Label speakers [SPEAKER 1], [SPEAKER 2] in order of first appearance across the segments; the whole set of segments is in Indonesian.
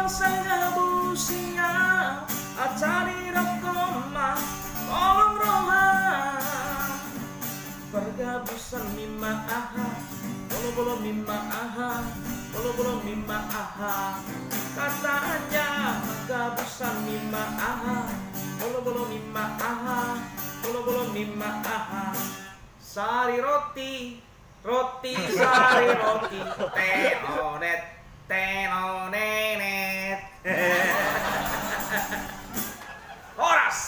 [SPEAKER 1] bangsa busia acari rakoma tolong rohan pergabusan mima aha bolo mima aha bolo mima aha katanya pergabusan mima aha bolo mima aha bolo mima aha sari roti sari roti tenonenet Horas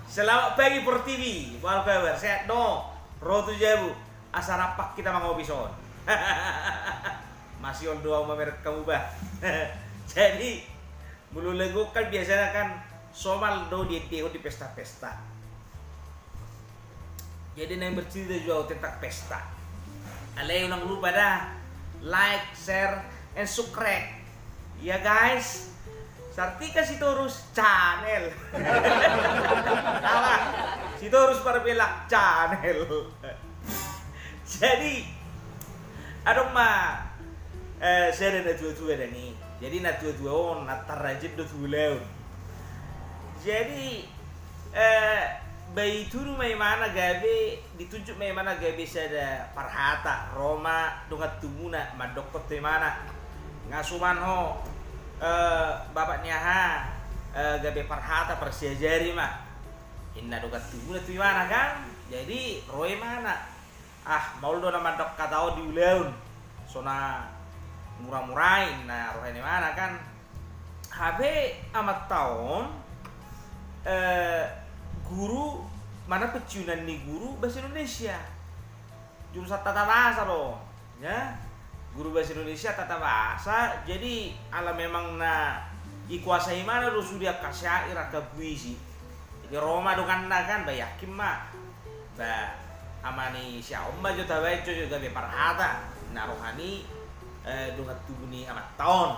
[SPEAKER 1] selamat pagi Pertiwi apa kabar sehat no rotu jabu asal rapak kita mau bison masih on doa merek kamu bah jadi bulu lego kan biasanya kan somal do di pesta-pesta jadi yang bercerita juga tentang pesta alay ulang lupa dah like, share, and subscribe ya guys Sartika si Torus channel apa? Si Torus Parbelak channel jadi adong ma saya ada dua-dua dah nih jadi na dua-dua on natar rajib dua-dua jadi bayi turu may mana gabi ditunjuk may mana gabi sada parhata Roma dungat tumuna madokot may mana ngasuman ho bapaknya ha gabi parhata persiajari mah inna dungat tumuna tu mana kan jadi roy mana mau do nama dok katao di uleun sona murah-murai nah roy mana kan habe amat tahun guru mana peciunan nih guru bahasa Indonesia jurusan tata bahasa loh ya guru bahasa Indonesia tata bahasa jadi ala memang na ikuasai mana lo sudah kasyair agak puisi jadi Roma dokan kan bayakin mah ba amani siapa juta baik juga beparhata na rohani dongat tubuni amat tahun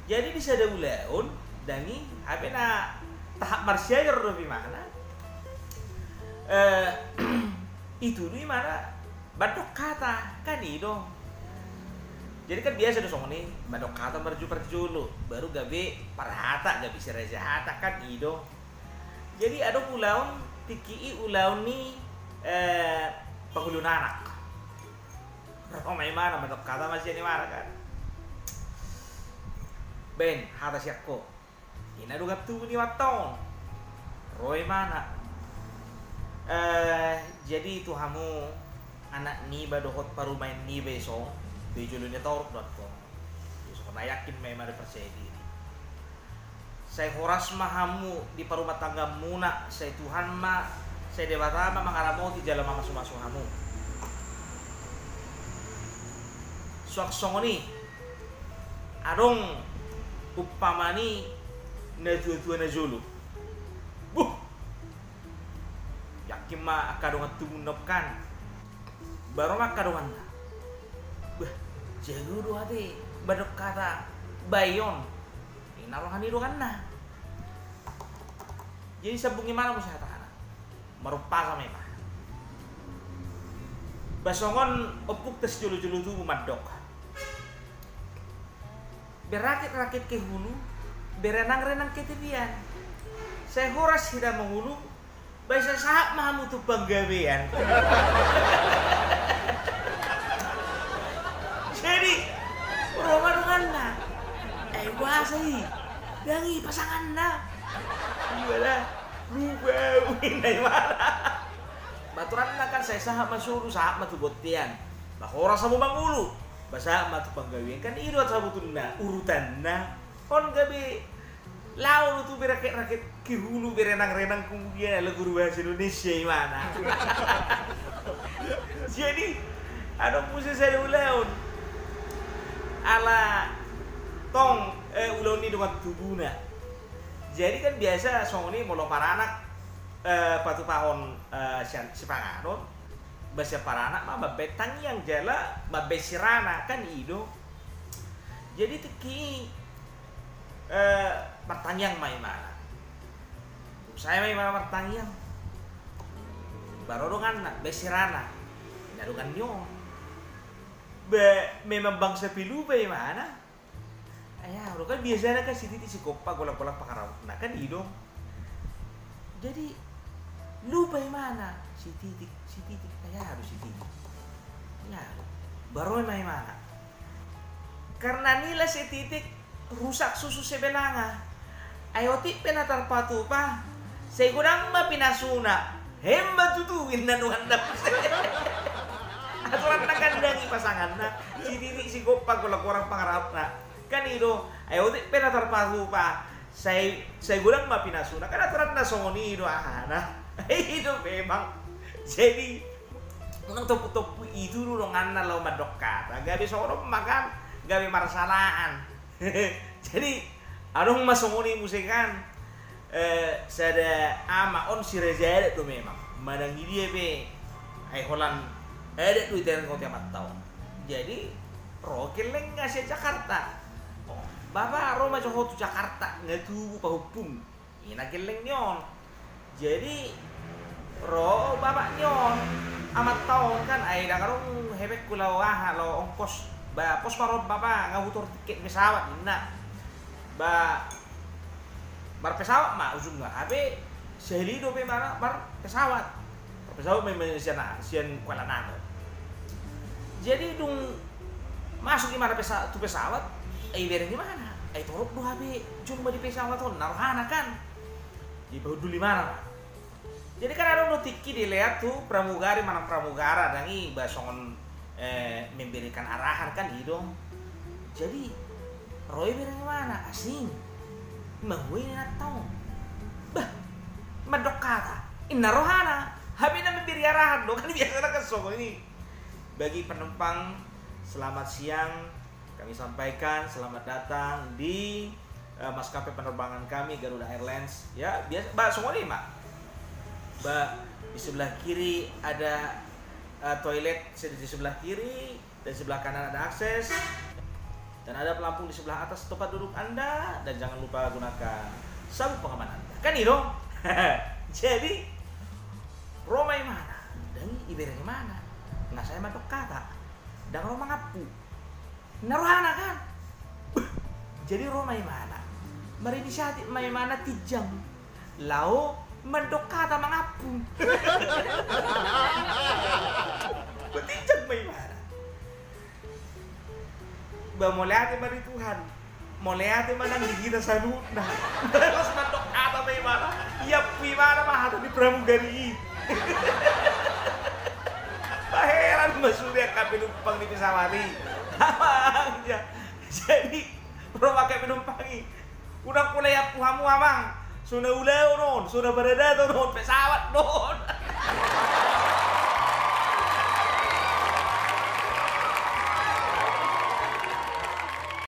[SPEAKER 1] jadi bisa ada ulaun dani habe na tahap marsiager lebih mana itu di mana badok kata kan itu jadi kan biasa dong nih badok kata berju baru gabe parhata gabe siraja hata kan itu jadi ada ulaun tiki ulaun nih penghulu anak ramai mana badok kata masih ini mana kan ben hata siakko ina dugap tu ni waton roy mana jadi itu kamu anak ni badohot paru main ni besok bejulunya torok.com besok na yakin memang ada percaya diri saya horas mahamu di parumah tangga muna saya Tuhan ma saya dewata ma mangaramo di jalan mama sumasu hamu suak songoni adong upamani na dua-dua na jolo yakin mah akadongan tumunop kan baru mah akadongan jago doa deh badok kata bayon inarohan itu kan nah jadi sabung gimana musa tahan merupa sama mah basongon opuk tes julu-julu tuh madok berakit-rakit ke hulu berenang-renang ke tepian saya horas tidak menghulu bahasa saat mahamu tuh penggawean jadi Roma na wasai dangi pasangan na gimana rubawin dari mana baturan na kan saya sahat masuru sahat matu botian bah horas sama mangulu bahasa matu penggawean kan itu sabutun na urutan na kon gabe lau tuh berakit-rakit ke hulu berenang-renang kemudian ala guru bahasa Indonesia mana jadi ada musik saya ulaun ala tong ulaun ini dengan tubuna jadi kan biasa song ini molo para anak patu pahon si pangaron bahasa para anak mah babetang yang jala babesirana kan ido jadi teki pertanyaan main mana saya main mana pertanyaan baru dengan besirana nyarungan nyo memang bangsa pilu bagaimana ayah lo kan biasanya kan si titik si kopa golak-golak pakarau nah kan hidung jadi lupa mana si titik ayah harus si titik ya baru main mana karena nilai si titik rusak susu sebelanga ayo tik penatar patu pa saya kurang mah pinasuna hembat tutuin dan wanda aturan nak kandangi pasangan nak si titik si kopa golak orang pakarau kan itu ayo pena terpasu pa saya kurang mah pinasuna kan aturan na songoni itu nah itu memang jadi unang topu itu dulu ngana lo madokat agak bisa orang makan gak masalaan jadi adong mas songoni musikan sada ama on si reza itu memang madang dia be ay Holland ada tuh itu kau tiap tahun jadi rokil ngasih Jakarta Bapak Roma Joho tu Jakarta ngatu pahupung ina keleng nyon jadi ro bapak nyon amat tahun kan ai da karong hebek kula wah lo ongkos ba pos paro bapak ngabutur tiket pesawat ina ba bar pesawat mah ujung nggak abe sehari do pe bar pesawat memang sian Kuala Namu jadi dung masuk di mana pesawat ibaratnya gimana? Torok doa be cuma di pesawat tuh naruhana kan di bawah dulu mana? Jadi kan ada notiki dilihat tuh pramugari mana pramugara dan ini basongan memberikan arahan kan hidung. Jadi Roy bilang gimana? Asing, mahwe natong, bah, madok kata, naruhana, habis memberi arahan dong kan biasa kan songong ini bagi penumpang selamat siang. Kami sampaikan selamat datang di maskapai penerbangan kami Garuda Airlines ya biasa mbak semua nih mbak di sebelah kiri ada toilet di sebelah kiri dan sebelah kanan ada akses dan ada pelampung di sebelah atas tempat duduk anda dan jangan lupa gunakan sabuk pengaman anda kan itu jadi Roma yang mana dan ibaratnya mana nggak saya matok kata dan Roma ngapu naruhana kan jadi Roma mana mari inisiatif mana tijang lau mendok kata mengapung betijang mana ba mau lihat mari Tuhan mau lihat mana di kita salutna terus mendok kata mana iya mana mah di pramugari heran maksudnya kape numpang di pesawari ya. Jadi bro pakai penumpangi udah kuliah puhamu amang sudah udah non sudah berada non pesawat non